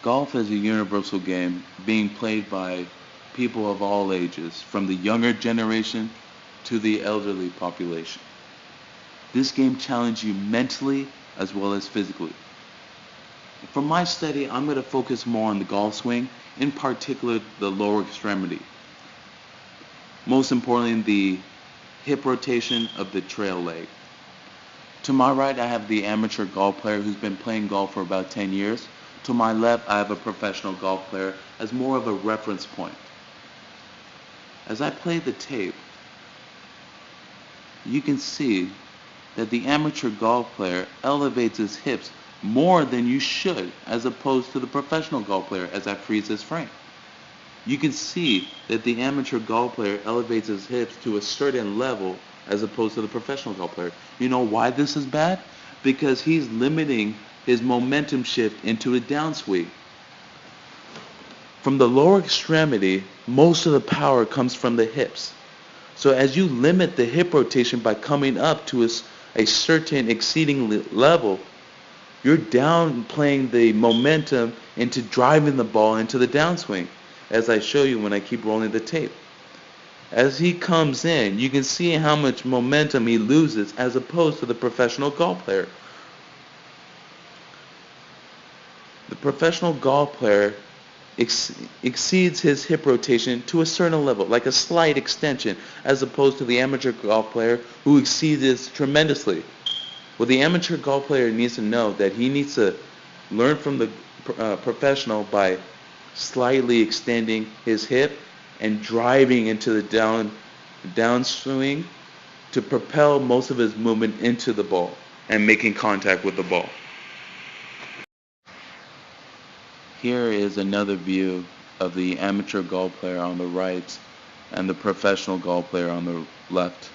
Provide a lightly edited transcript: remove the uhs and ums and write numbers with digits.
Golf is a universal game being played by people of all ages, from the younger generation to the elderly population. This game challenges you mentally as well as physically. For my study, I'm going to focus more on the golf swing, in particular the lower extremity. Most importantly, the hip rotation of the trail leg. To my right, I have the amateur golf player who's been playing golf for about 10 years. To my left, I have a professional golf player as more of a reference point. As I play the tape, you can see that the amateur golf player elevates his hips more than you should as opposed to the professional golf player as I freeze his frame. You can see that the amateur golf player elevates his hips to a certain level as opposed to the professional golf player. You know why this is bad? Because he's limiting his momentum shift into a downswing. From the lower extremity, most of the power comes from the hips. So as you limit the hip rotation by coming up to a certain exceeding level, you're downplaying the momentum into driving the ball into the downswing, as I show you when I keep rolling the tape. As he comes in, you can see how much momentum he loses as opposed to the professional golf player. The professional golf player exceeds his hip rotation to a certain level, like a slight extension, as opposed to the amateur golf player who exceeds it tremendously. Well, the amateur golf player needs to know that he needs to learn from the professional by slightly extending his hip and driving into the downswing to propel most of his movement into the ball and making contact with the ball. Here is another view of the amateur golf player on the right and the professional golf player on the left.